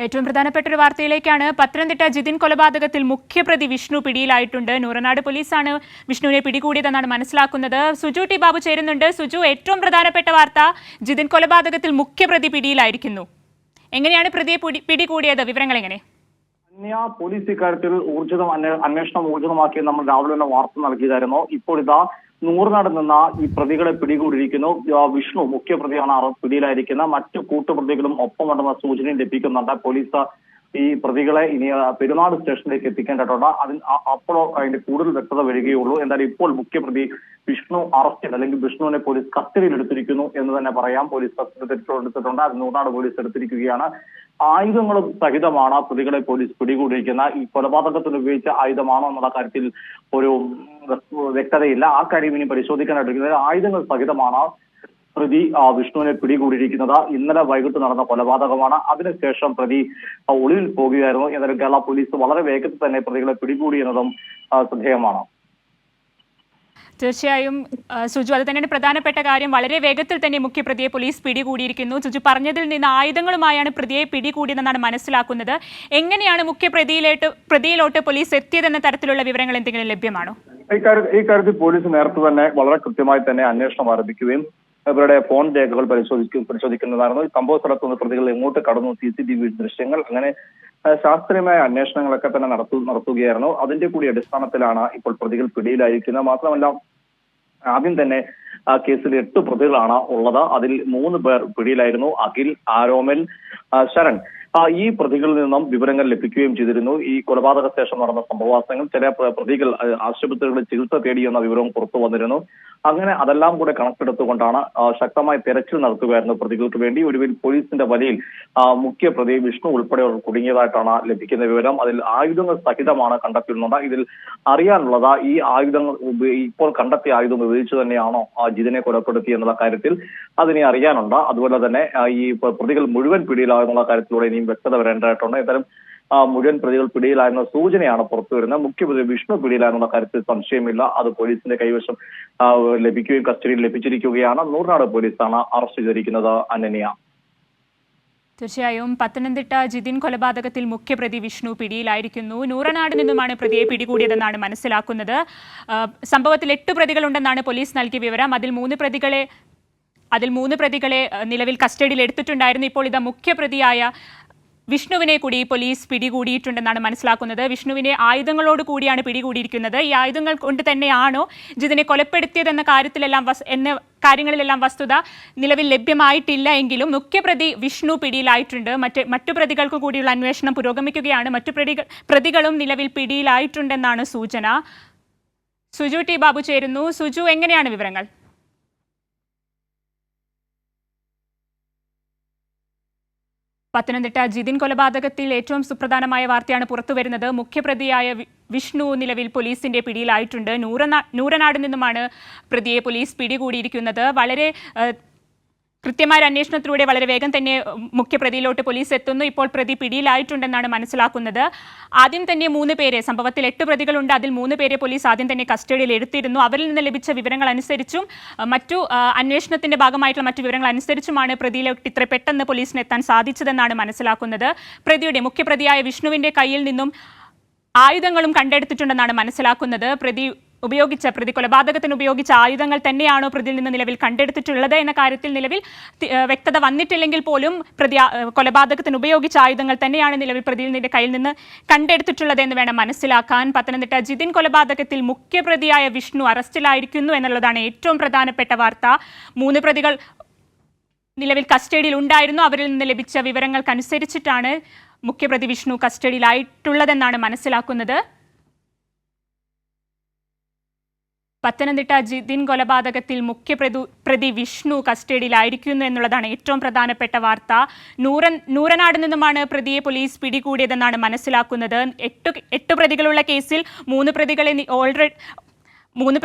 ഏറ്റവും പ്രധാനപ്പെട്ട ഒരു വാർത്തയിലേക്കാണ്. പത്തനംതിട്ട ജിതിൻ കൊലപാതകത്തിൽ മുഖ്യപ്രതി വിഷ്ണു പിടിയിലായിട്ടുണ്ട്. നൂറനാട് പോലീസാണ് വിഷ്ണുവിനെ പിടികൂടിയതെന്നാണ് മനസ്സിലാക്കുന്നത്. സുജു ടി ബാബു ചേരുന്നുണ്ട്. സുജു, ഏറ്റവും പ്രധാനപ്പെട്ട വാർത്ത, ജിതിൻ കൊലപാതകത്തിൽ മുഖ്യപ്രതി പിടിയിലായിരിക്കുന്നു. എങ്ങനെയാണ് പ്രതിയെ പിടികൂടിയത്? വിവരങ്ങൾ എങ്ങനെ? പോലീസ് ഇക്കാര്യത്തിൽ അന്വേഷണം ഊർജിതമാക്കി നമ്മൾ രാവിലെ തന്നെ വാർത്ത നൽകിയതായിരുന്നു. ഇപ്പോൾ ഇതാ നൂറനാട് നിന്ന് ഈ പ്രതികളെ പിടികൂടിയിരിക്കുന്നു. വിഷ്ണു മുഖ്യപ്രതിയാണ് പിടിയിലായിരിക്കുന്ന. മറ്റു കൂട്ടുപ്രതികളും ഒപ്പമുണ്ടെന്ന സൂചനയും ലഭിക്കുന്നുണ്ട്. പോലീസ് ഈ പ്രതികളെ ഇനി പെരുന്നാട് സ്റ്റേഷനിലേക്ക് എത്തിക്കേണ്ടതുണ്ട്. അപ്പോഴോ അതിന്റെ കൂടുതൽ വ്യക്തത വരികയുള്ളൂ. എന്തായാലും ഇപ്പോൾ മുഖ്യപ്രതി വിഷ്ണു അറസ്റ്റിൽ, അല്ലെങ്കിൽ വിഷ്ണുവിനെ പോലീസ് കസ്റ്റഡിയിൽ എടുത്തിരിക്കുന്നു എന്ന് തന്നെ പറയാം. പോലീസ് എടുത്തിട്ടുണ്ട്. അത് നൂറാട് പോലീസ് എടുത്തിരിക്കുകയാണ്. ആയുധങ്ങളും സഹിതമാണ് പ്രതികളെ പോലീസ് പിടികൂടിയിരിക്കുന്ന. ഈ കൊലപാതകത്തിന് ഉപയോഗിച്ച ആയുധമാണോ എന്നുള്ള കാര്യത്തിൽ ഒരു വ്യക്തതയില്ല. ആ കാര്യം ഇനി പരിശോധിക്കാനായിട്ട് ആയുധങ്ങൾ സഹിതമാണ് പ്രതി വിഷ്ണുവിനെ പിടികൂടിയിരിക്കുന്നത്. ഇന്നലെ വൈകിട്ട് നടന്ന കൊലപാതകമാണ്. അതിനുശേഷം പ്രതി ഒളിവിൽ പോകുകയായിരുന്നു. എന്നാലും കേരള പോലീസ് വളരെ വേഗത്തിൽ തന്നെ പ്രതികളെ പിടികൂടിയെന്നതും ശ്രദ്ധേയമാണ്. തീർച്ചയായും സുജു, അത് തന്നെയാണ് പ്രധാനപ്പെട്ട കാര്യം. വളരെ വേഗത്തിൽ തന്നെ മുഖ്യപ്രതിയെ പോലീസ് പിടികൂടിയിരിക്കുന്നു. സുജു പറഞ്ഞതിൽ നിന്ന് ആയുധങ്ങളുമായാണ് പ്രതിയെ പിടികൂടിയതെന്നാണ് മനസ്സിലാക്കുന്നത്. എങ്ങനെയാണ് പ്രതിയിലോട്ട് പോലീസ് എത്തിയതെന്ന തരത്തിലുള്ള വിവരങ്ങൾ എന്തെങ്കിലും ലഭ്യമാണോ? ഈ കാര്യത്തിൽ പോലീസ് നേരത്തെ തന്നെ വളരെ കൃത്യമായി തന്നെ അന്വേഷണം ആരംഭിക്കുകയും ഇവരുടെ ഫോൺ രേഖകൾ പരിശോധിക്കുന്നതായിരുന്നു. സംഭവ സ്ഥലത്ത് നിന്ന് പ്രതികൾ എങ്ങോട്ട് കടന്നു, CCTV ദൃശ്യങ്ങൾ, അങ്ങനെ ശാസ്ത്രീയമായ അന്വേഷണങ്ങളൊക്കെ തന്നെ നടത്തുകയായിരുന്നു. അതിന്റെ കൂടി അടിസ്ഥാനത്തിലാണ് ഇപ്പോൾ പ്രതികൾ പിടിയിലായിരിക്കുന്നത്. മാത്രമല്ല, ആദ്യം തന്നെ കേസിൽ 8 പ്രതികളാണ് ഉള്ളത്. അതിൽ 3 പേർ പിടിയിലായിരുന്നു. അഖിൽ, ആരോമൽ, ശരൺ. ഈ പ്രതികളിൽ നിന്നും വിവരങ്ങൾ ലഭിക്കുകയും ചെയ്തിരുന്നു. ഈ കൊലപാതക ശേഷം നടന്ന സംഭവവാസങ്ങൾ, ചില പ്രതികൾ ആശുപത്രികളിൽ ചികിത്സ തേടിയെന്ന വിവരവും പുറത്തു വന്നിരുന്നു. അങ്ങനെ അതെല്ലാം കൂടെ കണക്കെടുത്തുകൊണ്ടാണ് ശക്തമായ തെരച്ചിൽ നടത്തുകയായിരുന്നു പ്രതികൾക്ക് വേണ്ടി. ഒടുവിൽ പോലീസിന്റെ വലയിൽ മുഖ്യപ്രതി വിഷ്ണു ഉൾപ്പെടെയുള്ളവർ കുടുങ്ങിയതായിട്ടാണ് ലഭിക്കുന്ന വിവരം. അതിൽ ആയുധങ്ങൾ സഹിതമാണ് കണ്ടെത്തിയിരുന്നത്. ഇതിൽ അറിയാനുള്ളത്, ഈ ആയുധങ്ങൾ ഇപ്പോൾ കണ്ടെത്തിയ ആയുധം ഉപയോഗിച്ചു തന്നെയാണോ ജിതിനെ കൊലപ്പെടുത്തി എന്നുള്ള കാര്യത്തിൽ അതിനെ അറിയാനുണ്ട്. അതുപോലെ തന്നെ ഈ പ്രതികൾ മുഴുവൻ പിടിയിലാകുന്നുള്ള കാര്യത്തിലൂടെ ഇനിയും വ്യക്തത വരേണ്ടതായിട്ടുണ്ട്. എന്തായാലും മുഴുവൻ പ്രതികൾ പിടിയിലായിരുന്ന സൂചനയാണ് പുറത്തുവരുന്നത്. മുഖ്യപ്രതി വിഷ്ണു പിടിയിലായിരുന്ന കാര്യത്തിൽ സംശയമില്ല. അത് പോലീസിന്റെ കൈവശം കസ്റ്റഡിയിൽ ലഭിച്ചിരിക്കുകയാണ്. നൂറനാട് പോലീസാണ് അറസ്റ്റ് ചെയ്തിരിക്കുന്നത്. അനന്യ. തീർച്ചയായും പത്തനംതിട്ട ജിതിൻ കൊലപാതകത്തിൽ മുഖ്യപ്രതി വിഷ്ണു പിടിയിലായിരിക്കുന്നു. നൂറനാട് നിന്നുമാണ് പ്രതിയെ പിടികൂടിയതെന്നാണ് മനസ്സിലാക്കുന്നത്. സംഭവത്തിൽ 8 പ്രതികളുണ്ടെന്നാണ് പോലീസ് നൽകിയ വിവരം. അതിൽ 3 പ്രതികളെ നിലവിൽ കസ്റ്റഡിയിൽ എടുത്തിട്ടുണ്ടായിരുന്നു. ഇപ്പോൾ ഇത് മുഖ്യപ്രതിയായ വിഷ്ണുവിനെ കൂടി പോലീസ് പിടികൂടിയിട്ടുണ്ടെന്നാണ് മനസ്സിലാക്കുന്നത്. വിഷ്ണുവിനെ ആയുധങ്ങളോട് കൂടിയാണ് പിടികൂടിയിരിക്കുന്നത്. ഈ ആയുധങ്ങൾ കൊണ്ട് തന്നെയാണോ ജിതിനെ കൊലപ്പെടുത്തിയതെന്ന കാര്യങ്ങളിലെല്ലാം വസ്തുത നിലവിൽ ലഭ്യമായിട്ടില്ല എങ്കിലും മുഖ്യപ്രതി വിഷ്ണു പിടിയിലായിട്ടുണ്ട്. മറ്റു പ്രതികൾക്ക് കൂടിയുള്ള അന്വേഷണം പുരോഗമിക്കുകയാണ്. മറ്റു പ്രതികളും നിലവിൽ പിടിയിലായിട്ടുണ്ടെന്നാണ് സൂചന. സുജു ടി ബാബു ചേരുന്നു. സുജു, എങ്ങനെയാണ് വിവരങ്ങൾ? പത്തനംതിട്ട ജിതിൻ കൊലപാതകത്തിൽ ഏറ്റവും സുപ്രധാനമായ വാർത്തയാണ് പുറത്തുവരുന്നത്. മുഖ്യപ്രതിയായ വിഷ്ണു നിലവിൽ പോലീസിന്റെ പിടിയിലായിട്ടുണ്ട്. നൂറനാട് നിന്നുമാണ് പ്രതിയെ പോലീസ് പിടികൂടിയിരിക്കുന്നത്. വളരെ കൃത്യമായ അന്വേഷണത്തിലൂടെ വളരെ വേഗം തന്നെ മുഖ്യപ്രതിയിലോട്ട് പോലീസ് എത്തുന്നു. ഇപ്പോൾ പ്രതി പിടിയിലായിട്ടുണ്ടെന്നാണ് മനസ്സിലാക്കുന്നത്. ആദ്യം തന്നെ 3 പേരെ, സംഭവത്തിൽ 8 പ്രതികളുണ്ട്. അതിൽ 3 പേരെ പോലീസ് ആദ്യം തന്നെ കസ്റ്റഡിയിൽ എടുത്തിരുന്നു. അവരിൽ നിന്ന് ലഭിച്ച വിവരങ്ങൾ അനുസരിച്ചും മറ്റു അന്വേഷണത്തിന്റെ ഭാഗമായിട്ടുള്ള മറ്റു വിവരങ്ങൾ അനുസരിച്ചുമാണ് പ്രതിയിലോട്ട് ഇത്ര പെട്ടെന്ന് പോലീസിന് എത്താൻ സാധിച്ചതെന്നാണ് മനസ്സിലാക്കുന്നത്. മുഖ്യപ്രതിയായ വിഷ്ണുവിന്റെ കയ്യിൽ നിന്നും ആയുധങ്ങളും കണ്ടെടുത്തിട്ടുണ്ടെന്നാണ് മനസ്സിലാക്കുന്നത്. പ്രതി കൊലപാതകത്തിന് ഉപയോഗിച്ച ആയുധങ്ങൾ തന്നെയാണോ പ്രതിയിൽ നിന്ന് നിലവിൽ കണ്ടെടുത്തിട്ടുള്ളത് എന്ന കാര്യത്തിൽ നിലവിൽ വ്യക്തത വന്നിട്ടില്ലെങ്കിൽ പോലും കൊലപാതകത്തിന് ഉപയോഗിച്ച ആയുധങ്ങൾ തന്നെയാണ് നിലവിൽ പ്രതിയുടെ കയ്യിൽ നിന്ന് കണ്ടെടുത്തിട്ടുള്ളത് എന്ന് വേണം മനസ്സിലാക്കാൻ. പത്തനംതിട്ട ജിതിൻ കൊലപാതകത്തിൽ മുഖ്യപ്രതിയായ വിഷ്ണു അറസ്റ്റിലായിരിക്കുന്നു എന്നുള്ളതാണ് ഏറ്റവും പ്രധാനപ്പെട്ട വാർത്ത. 3 പ്രതികൾ നിലവിൽ കസ്റ്റഡിയിൽ ഉണ്ടായിരുന്നു. അവരിൽ നിന്ന് ലഭിച്ച വിവരങ്ങൾക്കനുസരിച്ചിട്ടാണ് മുഖ്യപ്രതി വിഷ്ണു കസ്റ്റഡിയിലായിട്ടുള്ളതെന്നാണ് മനസ്സിലാക്കുന്നത്. പത്തനംതിട്ട ജിതിൻ കൊലപാതകത്തിൽ മുഖ്യപ്രതി വിഷ്ണു കസ്റ്റഡിയിലായിരിക്കുന്നു എന്നുള്ളതാണ് ഏറ്റവും പ്രധാനപ്പെട്ട വാർത്ത. നൂറനാട് നിന്നുമാണ് പ്രതിയെ പോലീസ് പിടികൂടിയതെന്നാണ് മനസ്സിലാക്കുന്നത്. 8 പ്രതികളുള്ള കേസിൽ 3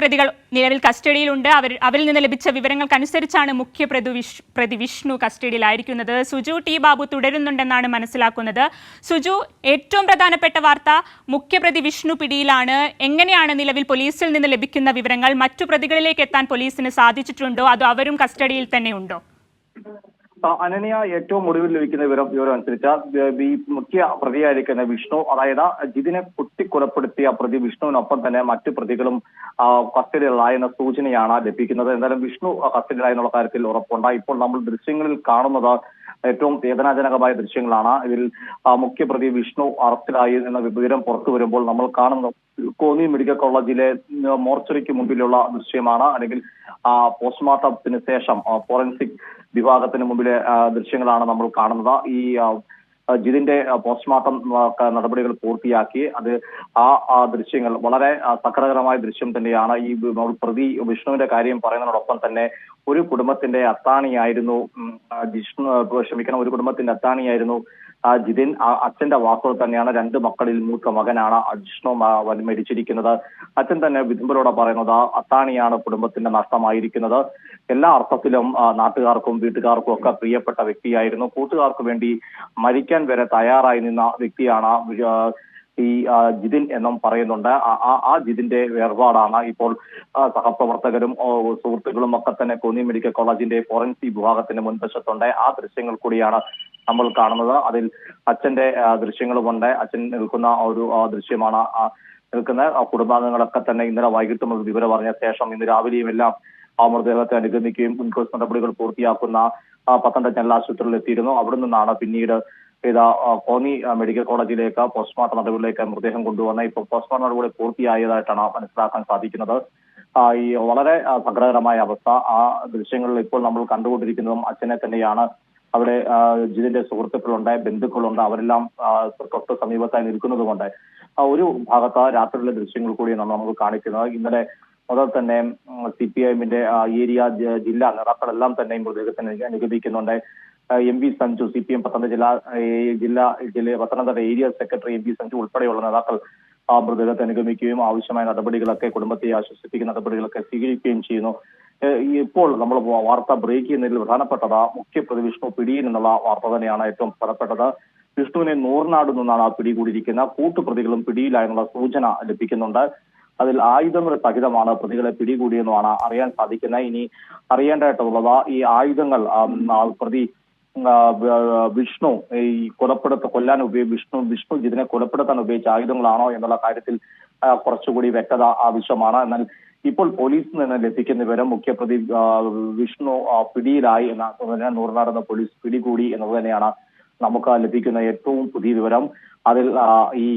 പ്രതികൾ നിലവിൽ കസ്റ്റഡിയിലുണ്ട്. അവരിൽ നിന്ന് ലഭിച്ച വിവരങ്ങൾക്കനുസരിച്ചാണ് മുഖ്യപ്രതി വിഷ്ണു കസ്റ്റഡിയിലായിരിക്കുന്നത്. സുജു ടി ബാബു തുടരുന്നുണ്ടെന്നാണ് മനസ്സിലാക്കുന്നത്. സുജു, ഏറ്റവും പ്രധാനപ്പെട്ട വാർത്ത, മുഖ്യപ്രതി വിഷ്ണു പിടിയിലാണ്. എങ്ങനെയാണ് നിലവിൽ പോലീസിൽ നിന്ന് ലഭിക്കുന്ന വിവരങ്ങൾ? മറ്റു പ്രതികളിലേക്ക് എത്താൻ പോലീസിന് സാധിച്ചിട്ടുണ്ടോ? അതോ അവരും കസ്റ്റഡിയിൽ തന്നെ ഉണ്ടോ? അനന്യ ഏറ്റവും ഒടുവിൽ ലഭിക്കുന്ന വിവരം അനുസരിച്ച് ഈ മുഖ്യ പ്രതിയായിരിക്കുന്ന വിഷ്ണു, അതായത് ജിതിനെ കുത്തിക്കൊലപ്പെടുത്തിയ പ്രതി വിഷ്ണുവിനൊപ്പം തന്നെ മറ്റു പ്രതികളും കസ്റ്റഡിയിലായെന്ന സൂചനയാണ് ലഭിക്കുന്നത്. എന്തായാലും വിഷ്ണു കസ്റ്റഡിയിലായെന്നുള്ള കാര്യത്തിൽ ഉറപ്പുണ്ട്. ഇപ്പോൾ നമ്മൾ ദൃശ്യങ്ങളിൽ കാണുന്നത് ഏറ്റവും വേദനാജനകമായ ദൃശ്യങ്ങളാണ്. ഇതിൽ മുഖ്യപ്രതി വിഷ്ണു അറസ്റ്റിലായി എന്ന വിവരം പുറത്തു വരുമ്പോൾ നമ്മൾ കാണുന്നത് കോന്നി മെഡിക്കൽ കോളേജിലെ മോർച്ചറിക്ക് മുമ്പിലുള്ള ദൃശ്യമാണ്. അല്ലെങ്കിൽ പോസ്റ്റ്മോർട്ടത്തിന് ശേഷം ഫോറൻസിക് വിഭാഗത്തിന് മുമ്പിലെ ദൃശ്യങ്ങളാണ് നമ്മൾ കാണുന്നത്. ഈ ജിതിന്റെ പോസ്റ്റ്മോർട്ടം നടപടികൾ പൂർത്തിയാക്കി അത് ആ ദൃശ്യങ്ങൾ വളരെ സങ്കടകരമായ ദൃശ്യം തന്നെയാണ്. ഈ പ്രതി വിഷ്ണുവിന്റെ കാര്യം പറയുന്നതിനോടൊപ്പം തന്നെ ഒരു കുടുംബത്തിന്റെ അത്താണിയായിരുന്നു ഒരു കുടുംബത്തിന്റെ അത്താണിയായിരുന്നു ജിതിൻ. അച്ഛന്റെ വാക്കുകൾ തന്നെയാണ്. 2 മക്കളിൽ മൂത്ത മകനാണ് ജിഷ്ണു മരിച്ചിരിക്കുന്നത്. അച്ഛൻ തന്നെ വിതുമ്പലോടെ പറയുന്നത് അത്താണിയാണ് കുടുംബത്തിന്റെ നഷ്ടമായിരിക്കുന്നത്. എല്ലാ അർത്ഥത്തിലും നാട്ടുകാർക്കും വീട്ടുകാർക്കും ഒക്കെ പ്രിയപ്പെട്ട വ്യക്തിയായിരുന്നു. കൂട്ടുകാർക്ക് വേണ്ടി മരിക്കാൻ വരെ തയ്യാറായി നിന്ന വ്യക്തിയാണ് ഈ ജിതിൻ എന്നും പറയുന്നുണ്ട്. ആ ജിതിന്റെ വേർപാടാണ് ഇപ്പോൾ സഹപ്രവർത്തകരും സുഹൃത്തുക്കളും ഒക്കെ തന്നെ കോന്നി മെഡിക്കൽ കോളേജിന്റെ ഫോറൻസിക് വിഭാഗത്തിന്റെ മുൻവശത്തുണ്ട്. ആ ദൃശ്യങ്ങൾ കൂടിയാണ് നമ്മൾ കാണുന്നത്. അതിൽ അച്ഛന്റെ ദൃശ്യങ്ങളുമുണ്ട്. അച്ഛൻ നിൽക്കുന്ന ഒരു ദൃശ്യമാണ് നിൽക്കുന്ന കുടുംബാംഗങ്ങളൊക്കെ തന്നെ ഇന്നലെ വൈകിട്ടും വിവരം അറിഞ്ഞ ശേഷം ഇന്ന് രാവിലെയും എല്ലാം ആ മൃതദേഹത്തെ അനുഗമിക്കുകയും ഇൻക്വസ്റ്റ് നടപടികൾ പൂർത്തിയാക്കുന്ന പത്തനംതിട്ട ജനറൽ ആശുപത്രിയിൽ എത്തിയിരുന്നു. അവിടെ നിന്നാണ് പിന്നീട് കോന്നി മെഡിക്കൽ കോളേജിലേക്ക് പോസ്റ്റ്മോർട്ടം നടപടികളിലേക്ക് മൃതദേഹം കൊണ്ടുവന്ന ഇപ്പോൾ പോസ്റ്റ്മോർട്ടം നടപടി പൂർത്തിയായതായിട്ടാണ് മനസ്സിലാക്കാൻ സാധിക്കുന്നത്. ഈ വളരെ സങ്കടകരമായ അവസ്ഥ. ആ ദൃശ്യങ്ങളിൽ ഇപ്പോൾ നമ്മൾ കണ്ടുകൊണ്ടിരിക്കുന്നതും അച്ഛനെ തന്നെയാണ്. അവിടെ ജിതിന്റെ സുഹൃത്തുക്കളുണ്ട്, ബന്ധുക്കളുണ്ട്. അവരെല്ലാം തൊട്ട് സമീപത്തായി നിൽക്കുന്നതുകൊണ്ട് ഒരു ഭാഗത്ത് രാത്രിയിലെ ദൃശ്യങ്ങൾ കൂടിയാണ് നമുക്ക് കാണിക്കുന്നത്. ഇന്നലെ മുതൽ തന്നെ CPIഎമ്മിന്റെ ഏരിയ ജില്ലാ നേതാക്കളെല്ലാം തന്നെ മൃതദേഹത്തിന് അനുഗമിക്കുന്നുണ്ട്. MP Sanju, CPM Pathanamthitta area secretary MP Sanju ഉൾപ്പെടെയുള്ള നേതാക്കൾ മൃതദേഹത്തെ അനുഗമിക്കുകയും ആവശ്യമായ നടപടികളൊക്കെ കുടുംബത്തെ ആശ്വസിപ്പിക്കുന്ന നടപടികളൊക്കെ സ്വീകരിക്കുകയും ചെയ്യുന്നു. ഇപ്പോൾ നമ്മൾ വാർത്ത ബ്രേക്ക് ചെയ്യുന്നതിൽ പ്രധാനപ്പെട്ടത് മുഖ്യപ്രതി വിഷ്ണു പിടിയിൽ എന്നുള്ള വാർത്ത തന്നെയാണ് ഏറ്റവും പ്രധാനപ്പെട്ടത്. വിഷ്ണുവിനെ നൂറിനാട് നിന്നാണ് പിടികൂടിയിരിക്കുന്ന കൂട്ടുപ്രതികളും പിടിയിലായെന്നുള്ള സൂചന ലഭിക്കുന്നുണ്ട്. അതിൽ ആയുധങ്ങൾ സഹിതമാണ് പ്രതികളെ പിടികൂടിയെന്നുമാണ് അറിയാൻ സാധിക്കുന്നത്. ഇനി അറിയേണ്ടതായിട്ടുള്ളത് ഈ ആയുധങ്ങൾ പ്രതി വിഷ്ണു ഈ കൊല്ലാൻ വിഷ്ണു ജിതിനെ കൊലപ്പെടുത്താൻ ഉപയോഗിച്ച ആയുധങ്ങളാണോ എന്നുള്ള കാര്യത്തിൽ കുറച്ചുകൂടി വ്യക്തത ആവശ്യമാണ്. എന്നാൽ ഇപ്പോൾ പോലീസിൽ നിന്ന് ലഭിക്കുന്ന വിവരം മുഖ്യപ്രതി വിഷ്ണു പിടിയിലായി എന്ന നൂറിനാട് പോലീസ് പിടികൂടി എന്നത് തന്നെയാണ് നമുക്ക് ലഭിക്കുന്ന ഏറ്റവും പുതിയ വിവരം. അതിൽ ഈ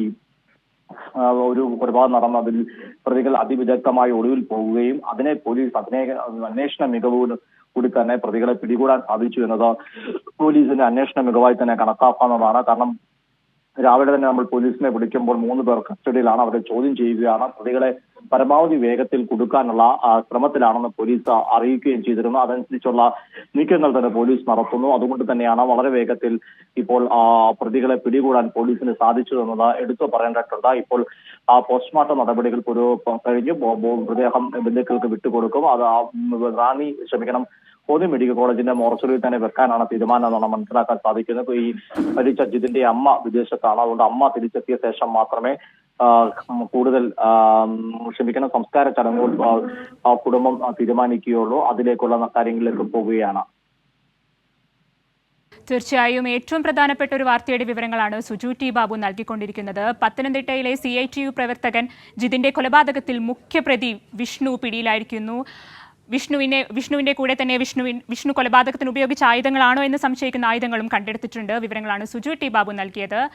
ഒരു കൊലപാതകം നടന്നതിൽ പ്രതികൾ അതിവിദഗ്ധമായി ഒളിവിൽ പോവുകയും അതിനെ പോലീസ് അന്വേഷണ മികവോട് കൂടി തന്നെ പ്രതികളെ പിടികൂടാൻ സാധിച്ചു എന്നത് പോലീസിന്റെ അന്വേഷണ മികവായി തന്നെ കണക്കാക്കാവുന്നതാണ്. കാരണം രാവിലെ തന്നെ നമ്മൾ പോലീസിനെ വിളിക്കുമ്പോൾ 3 പേർ കസ്റ്റഡിയിലാണ്. അവരെ ചോദ്യം ചെയ്യുകയാണ്. പ്രതികളെ പരമാവധി വേഗത്തിൽ കൊടുക്കാനുള്ള ശ്രമത്തിലാണെന്ന് പോലീസ് അറിയിക്കുകയും ചെയ്തിരുന്നു. അതനുസരിച്ചുള്ള നീക്കങ്ങൾ തന്നെ പോലീസ് നടത്തുന്നു. അതുകൊണ്ട് തന്നെയാണ് വളരെ വേഗത്തിൽ ഇപ്പോൾ പ്രതികളെ പിടികൂടാൻ പോലീസിന് സാധിച്ചു എന്നത് എടുത്തു പറയേണ്ടതുണ്ട്. ഇപ്പോൾ പോസ്റ്റ്മോർട്ടം നടപടികൾ കഴിഞ്ഞു. മൃതദേഹം ബന്ധുക്കൾക്ക് വിട്ടുകൊടുക്കും. അത് കോന്നി മെഡിക്കൽ കോളേജിന്റെ മോർച്ചറിയിൽ തന്നെ വെക്കാനാണ് തീരുമാനം എന്നാണ് മനസ്സിലാക്കാൻ സാധിക്കുന്നത്. ഈ മരിച്ച ജിതിന്റെ അമ്മ വിദേശത്താണ്. അതുകൊണ്ട് അമ്മ തിരിച്ചെത്തിയ ശേഷം മാത്രമേ കൂടുതൽ സംസ്കാര ചടങ്ങുകൾ കുടുംബം തീരുമാനിക്കുകയുള്ളൂ. അതിലേക്കുള്ള കാര്യങ്ങളിലേക്ക് പോവുകയാണ്. തീർച്ചയായും ഏറ്റവും പ്രധാനപ്പെട്ട ഒരു വാർത്തയുടെ വിവരങ്ങളാണ് സുജു ടി ബാബു നൽകിക്കൊണ്ടിരിക്കുന്നത്. പത്തനംതിട്ടയിലെ CITU പ്രവർത്തകൻ ജിതിന്റെ കൊലപാതകത്തിൽ മുഖ്യപ്രതി വിഷ്ണു പിടിയിലായിരിക്കുന്നു. വിഷ്ണുവിന്റെ കൂടെ തന്നെ വിഷ്ണു കൊലപാതകത്തിന് ഉപയോഗിച്ച ആയുധങ്ങളാണോ എന്ന് സംശയിക്കുന്ന ആയുധങ്ങളും കണ്ടെടുത്തിട്ടുണ്ട്. വിവരങ്ങളാണ് സുജു ടി ബാബു നൽകിയത്.